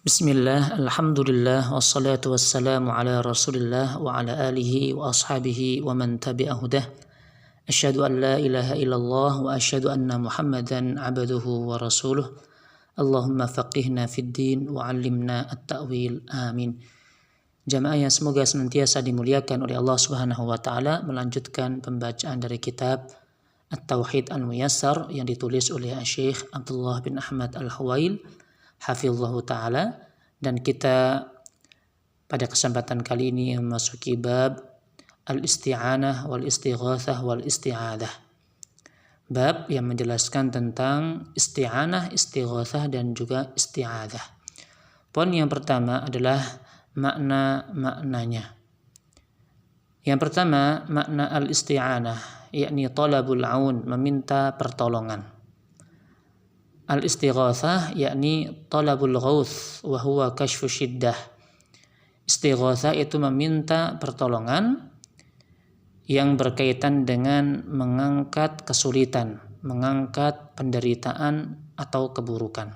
Bismillah, alhamdulillah, wassalatu wassalamu ala rasulillah wa ala alihi wa ashabihi wa man tabi'ahudah. Asyhadu an la ilaha illallah wa asyhadu anna muhammadan abduhu wa rasuluh. Allahumma faqihna fid din wa 'allimna at-ta'wil, amin. Jamaah yang semoga senantiasa dimuliakan oleh Allah Subhanahu wa taala, melanjutkan pembacaan dari kitab At-Tauhid Al-Muyassar yang ditulis oleh Syekh Abdullah bin Ahmad Al-Huwail hafizallahu ta'ala, dan kita pada kesempatan kali ini memasuki bab al-isti'anah wal istighatsah wal isti'adah, bab yang menjelaskan tentang isti'anah, istighatsah dan juga isti'adah. Poin yang pertama adalah makna-maknanya. Yang pertama, makna al-isti'anah yakni talabul aun, meminta pertolongan. Al-istighatsah yakni talabul ghauth wa huwa kashfu syiddah. Istighatsah itu meminta pertolongan yang berkaitan dengan mengangkat kesulitan, mengangkat penderitaan atau keburukan.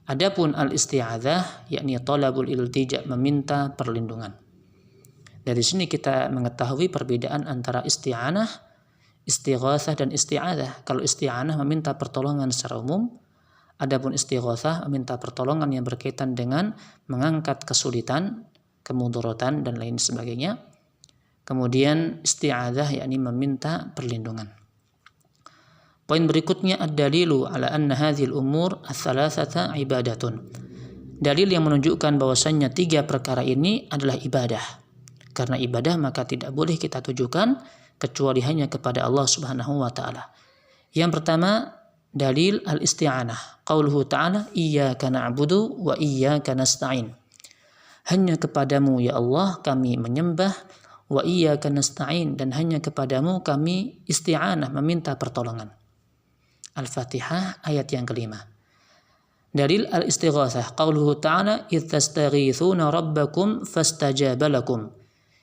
Adapun al-isti'adzah yakni talabul iltija, meminta perlindungan. Dari sini kita mengetahui perbedaan antara isti'anah, istighatsah dan isti'adzah. Kalau isti'anah meminta pertolongan secara umum, adapun istighatsah meminta pertolongan yang berkaitan dengan mengangkat kesulitan, kemudaratan dan lain sebagainya. Kemudian isti'adzah yakni meminta perlindungan. Poin berikutnya ad-dalilu ala anna hadhil umur ats-tsalatsata ibadatun. Dalil yang menunjukkan bahwasannya tiga perkara ini adalah ibadah. Karena ibadah maka tidak boleh kita tujukan kecuali hanya kepada Allah Subhanahu wa taala. Yang pertama, dalil al-isti'anah. Qauluhu ta'ala, iyyaka na'budu wa iyyaka nasta'in. Hanya kepadamu ya Allah kami menyembah, wa iyyaka nasta'in, dan hanya kepadamu kami isti'anah, meminta pertolongan. Al-Fatihah ayat yang kelima. Dalil al-istighatsah. Qauluhu ta'ala, idz tastaghitsuna rabbakum fastajaba lakum.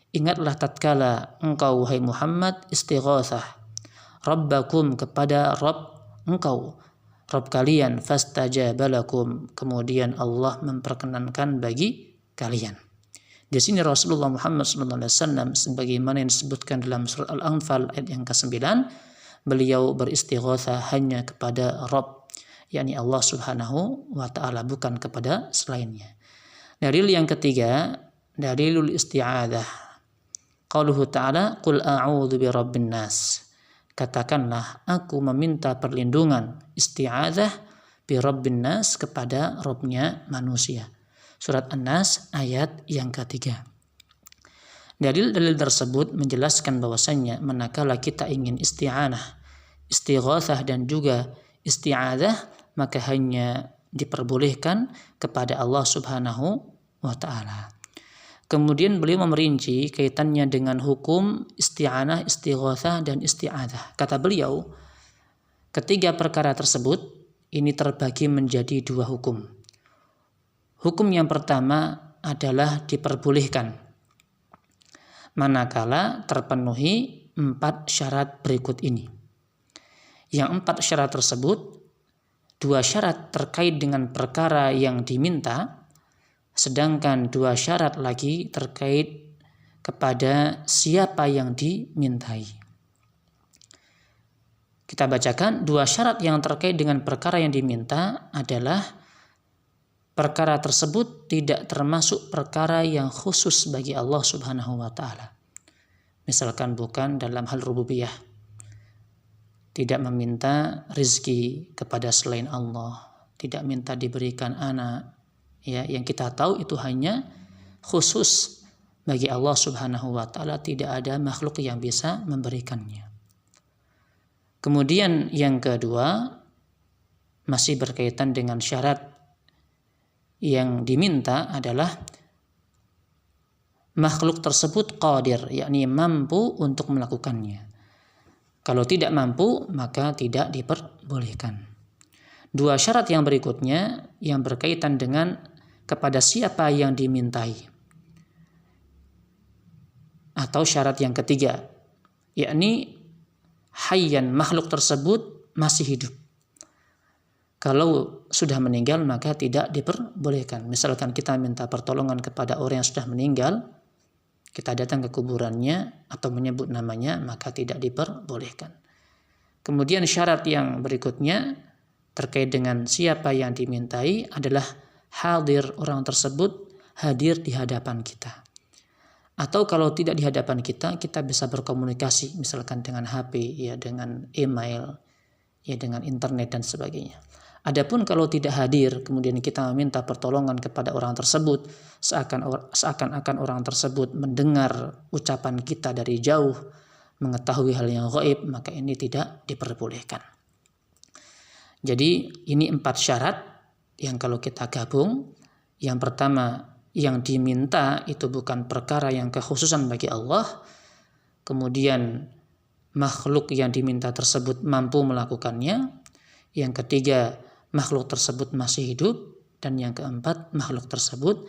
Ingatlah tatkala engkau wahai Muhammad istighatsah rabbakum kepada Rabb engkau, Rabb kalian, fastajaba lakum, kemudian Allah memperkenankan bagi kalian. Di sini Rasulullah Muhammad SAW sebagaimana yang disebutkan dalam surat Al-Anfal ayat yang ke-9, beliau beristighatsah hanya kepada Rabb, yakni Allah Subhanahu wa taala, bukan kepada selainnya. Dalil yang ketiga, dalilul isti'adzah. Qauluhu ta'ala, qul a'udzu birabbin nas. Katakanlah aku meminta perlindungan, isti'adzah, birabbin nas, kepada Rabbnya manusia. Surat An-Nas ayat yang ketiga. Dalil-dalil tersebut menjelaskan bahwasannya manakala kita ingin isti'anah, istighatsah dan juga isti'adzah, maka hanya diperbolehkan kepada Allah Subhanahu wa taala. Kemudian beliau memerinci kaitannya dengan hukum isti'anah, istighatsah dan isti'adzah. Kata beliau, ketiga perkara tersebut ini terbagi menjadi dua hukum. Hukum yang pertama adalah diperbolehkan manakala terpenuhi 4 syarat berikut ini. Yang 4 syarat tersebut, 2 syarat terkait dengan perkara yang diminta, sedangkan 2 syarat lagi terkait kepada siapa yang dimintai. Kita bacakan 2 syarat yang terkait dengan perkara yang diminta adalah perkara tersebut tidak termasuk perkara yang khusus bagi Allah Subhanahu wa taala. Misalkan bukan dalam hal rububiyah. Tidak meminta rizki kepada selain Allah, tidak minta diberikan anak. Ya, yang kita tahu itu hanya khusus bagi Allah Subhanahu wa taala, tidak ada makhluk yang bisa memberikannya. Kemudian yang kedua, masih berkaitan dengan syarat yang diminta adalah makhluk tersebut qadir, yakni mampu untuk melakukannya. Kalau tidak mampu, maka tidak diperbolehkan. 2 syarat yang berikutnya yang berkaitan dengan kepada siapa yang dimintai. Atau syarat yang ketiga, yakni hayyan, makhluk tersebut masih hidup. Kalau sudah meninggal maka tidak diperbolehkan. Misalkan kita minta pertolongan kepada orang yang sudah meninggal, kita datang ke kuburannya atau menyebut namanya, maka tidak diperbolehkan. Kemudian syarat yang berikutnya terkait dengan siapa yang dimintai adalah hadir, orang tersebut hadir di hadapan kita. Atau kalau tidak di hadapan kita, kita bisa berkomunikasi misalkan dengan HP, ya dengan email, ya dengan internet dan sebagainya. Adapun kalau tidak hadir, kemudian kita meminta pertolongan kepada orang tersebut, seakan-akan orang tersebut mendengar ucapan kita dari jauh, mengetahui hal yang gaib, maka ini tidak diperbolehkan. Jadi ini 4 syarat yang kalau kita gabung, yang pertama, yang diminta itu bukan perkara yang kekhususan bagi Allah, kemudian makhluk yang diminta tersebut mampu melakukannya, yang ketiga, makhluk tersebut masih hidup, dan yang keempat, makhluk tersebut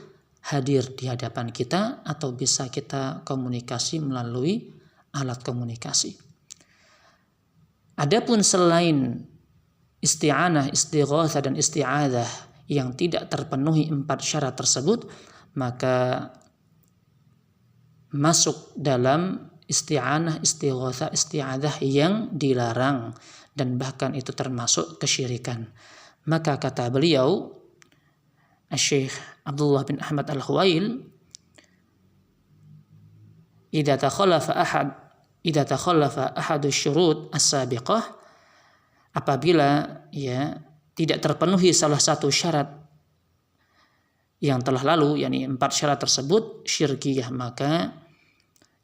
hadir di hadapan kita atau bisa kita komunikasi melalui alat komunikasi. Adapun selain isti'anah, istighatsah dan isti'adzah yang tidak terpenuhi 4 syarat tersebut, maka masuk dalam isti'anah, istighatsah, isti'adzah yang dilarang dan bahkan itu termasuk kesyirikan. Maka kata beliau, Syekh Abdullah bin Ahmad Al-Khuwail, idza takhallafa ahadu syurut as-sabiqah, apabila ya tidak terpenuhi salah satu syarat yang telah lalu, yakni 4 syarat tersebut syirkiyah, maka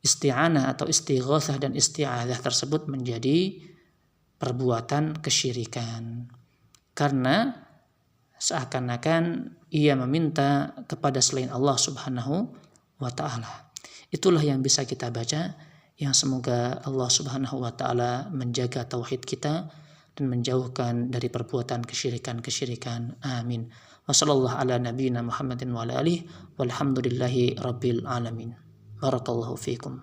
isti'anah atau istighatsah dan isti'adzah tersebut menjadi perbuatan kesyirikan. Karena seakan-akan ia meminta kepada selain Allah Subhanahu wa ta'ala. Itulah yang bisa kita baca, yang semoga Allah Subhanahu wa ta'ala menjaga tauhid kita dan menjauhkan dari perbuatan kesyirikan-kesyirikan. Amin. Wassallallahu ala nabiyyina Muhammadin wa ala alihi walhamdulillahi rabbil alamin. Barakallahu fiikum.